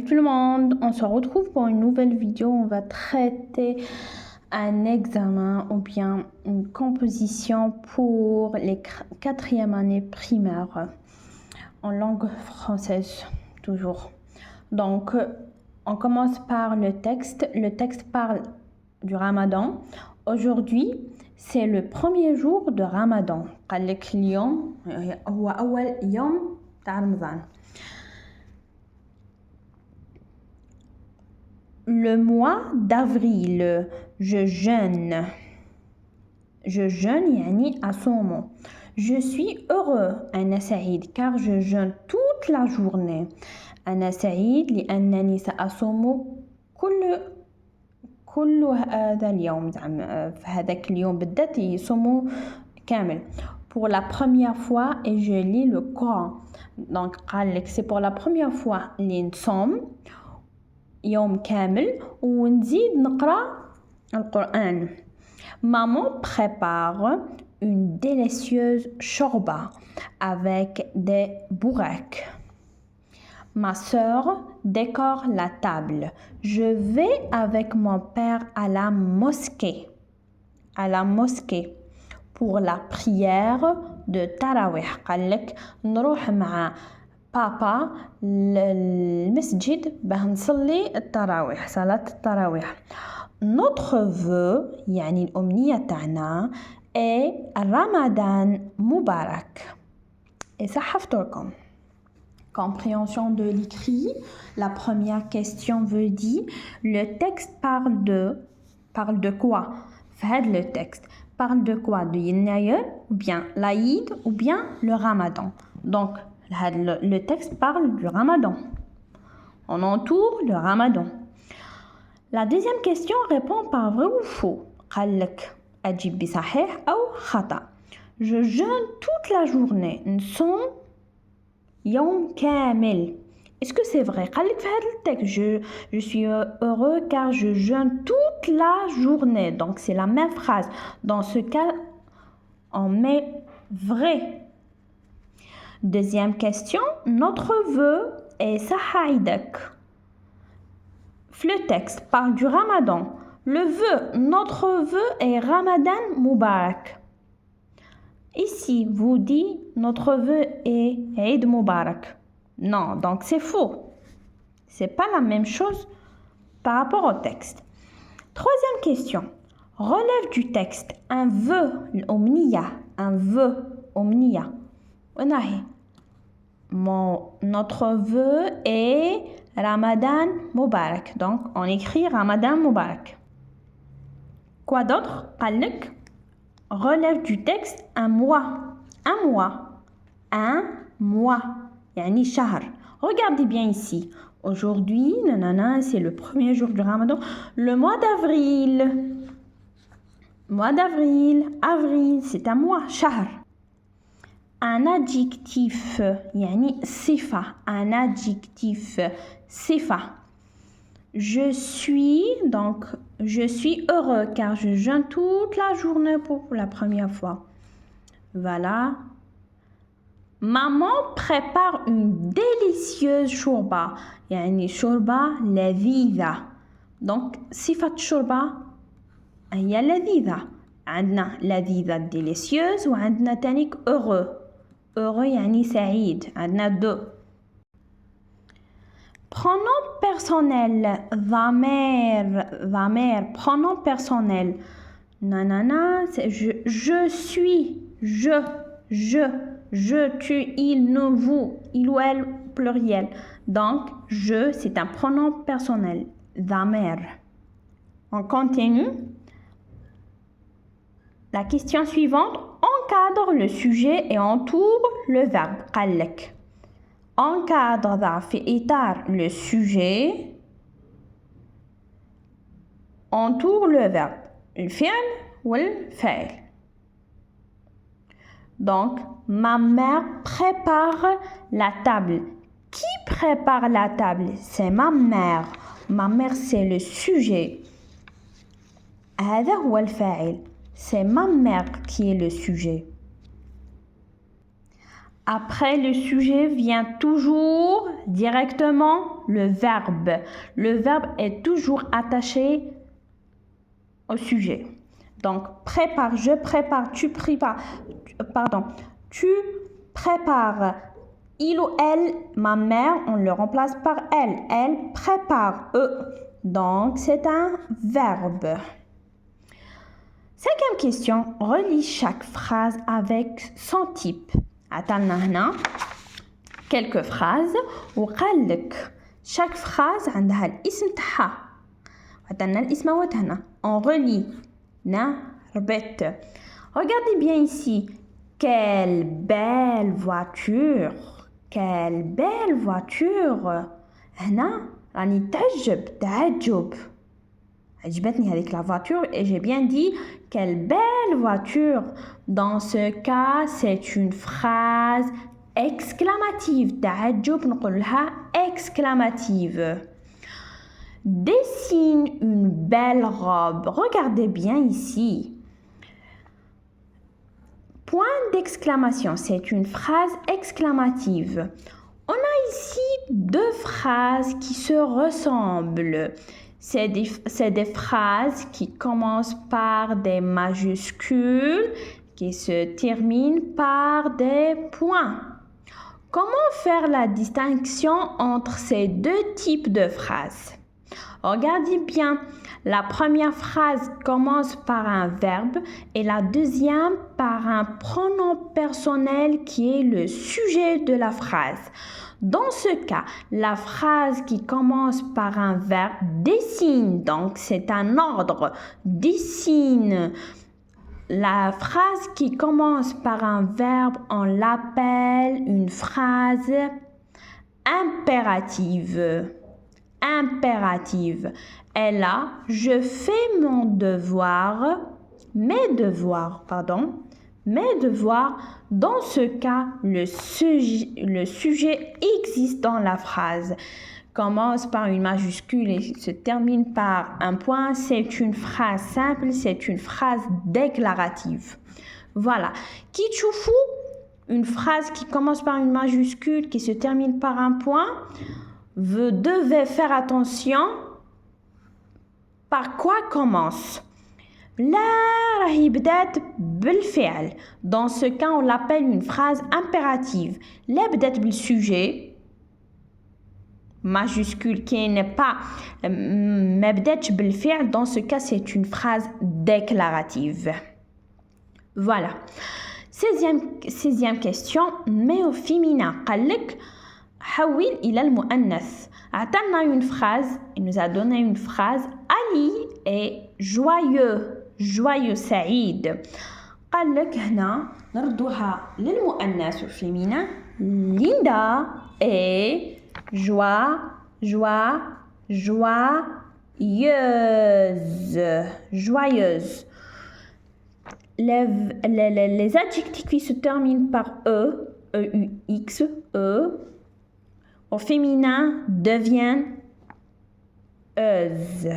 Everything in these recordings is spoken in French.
tout le monde, on se retrouve pour une nouvelle vidéo. On va traiter un examen ou bien une composition pour les 4e années primaires en langue française toujours. Donc on commence par le texte. Le texte parle du Ramadan. Aujourd'hui c'est le premier jour de Ramadan. قال لك اليوم هو أول يوم تاع رمضان. Le mois d'avril, je jeûne. Je jeûne يعني أصوم. Je suis heureux أنا سعيد car je jeûne toute la journée. أنا سعيد لأنني سأصوم كل هذا اليوم. في هذاك اليوم بالذات يصوموا كامل. Pour la première fois et je lis le Coran. Donc قال لك c'est pour la première fois اللي نصوم يوم كامل ونزيد نقرأ القرآن. Maman prépare une délicieuse shorba avec des bourraks. Ma sœur décore la table. Je vais avec mon père à la mosquée. À la mosquée pour la prière de Tarawih. قال لك نروح مع بابا للمسجد باه نصلي التراويح صلاة التراويح. Notre vœu يعني الأمنية تاعنا est Ramadan Mubarak. Et ça حفظتلكم. Compréhension de l'écrit. La première question veut dire le texte parle de quoi? Fahad le texte parle de quoi? De Yennayer ou bien l'Aïd ou bien le Ramadan. Donc le texte parle du Ramadan. On entoure le Ramadan. La deuxième question répond par vrai ou faux. قال لك أجيب بصحيح أو خطأ. Je jeûne toute la journée. نصوم يوم كامل. Est-ce que c'est vrai? قال لك في هذا التكست je suis heureux car je jeûne toute la journée. Donc c'est la même phrase. Dans ce cas, on met vrai. Deuxième question, notre vœu est Sahaïdak. Le texte parle du Ramadan. Le vœu, notre vœu est Ramadan Mubarak. Ici, vous dit notre vœu est Eid Mubarak. Non, donc c'est faux. C'est pas la même chose par rapport au texte. Troisième question. Relève du texte un vœu, l'omniya, un vœu, omniya. Notre vœu est Ramadan Mubarak. Donc, on écrit Ramadan Mubarak. Quoi d'autre? Relève du texte un mois. Un mois. Un mois. Yani shahr. Regardez bien ici. Aujourd'hui, c'est le premier jour du Ramadan. Le mois d'avril. Mois d'avril. Avril, c'est un mois. Shahr. Un adjectif, yani sifa, un adjectif, sifa. Je suis heureux car je jeûne toute la journée pour la première fois. Voilà. Maman prépare une délicieuse shorba, yani shorba لذيذة. Donc صفة shorba هي لذيذة. عندنا لذيذة délicieuse وعندنا تانيك heureux. Heureux يعني سعيد. عندنا deux. Pronom personnel. ضمير. Pronom personnel. Nanana. Je suis. Je, tu, il, nous, vous. Il ou elle pluriel. Donc, je, c'est un pronom personnel. ضمير. On continue. La question suivante, encadre le sujet et entoure le verbe. قال لك encadre في إطار le sujet, entoure le verbe. الفعل والفاعل. Donc, ma mère prépare la table. Qui prépare la table? C'est ma mère. Ma mère, c'est le sujet. هذا هو الفاعل. C'est ma mère qui est le sujet. Après le sujet vient toujours directement le verbe. Le verbe est toujours attaché au sujet. Donc, prépare, je prépare, tu prépares, tu prépares. Il ou elle, ma mère, on le remplace par elle. Elle prépare. Donc, c'est un verbe. Cinquième question, relis chaque phrase avec son type. عطانا هنا quelques phrases وقال لك chaque phrase عندها الاسم تاعها عطانا الاسموات هنا on relit répète. Regardez bien ici, quelle belle voiture, quelle belle voiture. هنا راني تعجب عجبتني هذيك la voiture et j'ai bien dit quelle belle voiture. Dans ce cas, c'est une phrase exclamative. تعجب نقول لها exclamative. Dessine une belle robe. Regardez bien ici. Point d'exclamation, c'est une phrase exclamative. On a ici deux phrases qui se ressemblent. C'est des phrases qui commencent par des majuscules, qui se terminent par des points. Comment faire la distinction entre ces deux types de phrases? Regardez bien, la première phrase commence par un verbe et la deuxième par un pronom personnel qui est le sujet de la phrase. Dans ce cas, la phrase qui commence par un verbe dessine, donc c'est un ordre, dessine. La phrase qui commence par un verbe, on l'appelle une phrase impérative. Impérative. Et là, je fais mes devoirs. Dans ce cas, le sujet existe dans la phrase. Commence par une majuscule et se termine par un point. C'est une phrase simple, c'est une phrase déclarative. Voilà. Qui tchoufou, une phrase qui commence par une majuscule, qui se termine par un point. Vous devez faire attention par quoi commence. لا راهي بدات بالفعل. Dans ce cas, on l'appelle une phrase impérative. لا بدات بالsujet majuscule qui n'est pas ما بداتش بالفعل. Dans ce cas, c'est une phrase déclarative. Voilà. 16e question, mais au féminin. قال لك حول إلى المؤنث. عطانا une phrase, il nous a donné une phrase. Ali est joyeux سعيد. قال لك هنا نردوها للمؤنث والفيمينا. Linda est joyeuse. Les adjectifs qui se terminent par E-U-X, au féminin deviennent euse.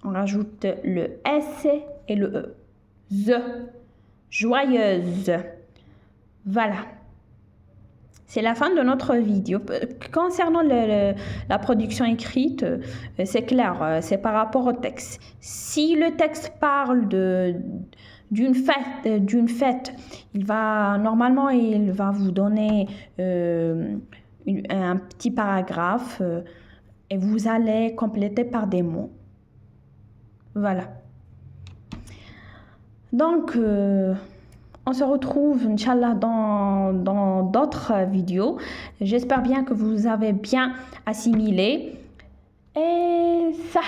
On rajoute le S et le E. Joyeuse. Voilà. C'est la fin de notre vidéo. Concernant la production écrite, c'est clair, c'est par rapport au texte. Si le texte parle d'une fête, il va vous donner un petit paragraphe et vous allez compléter par des mots. Voilà. Donc, on se retrouve, Inch'Allah, dans d'autres vidéos. J'espère bien que vous avez bien assimilé. Et ça,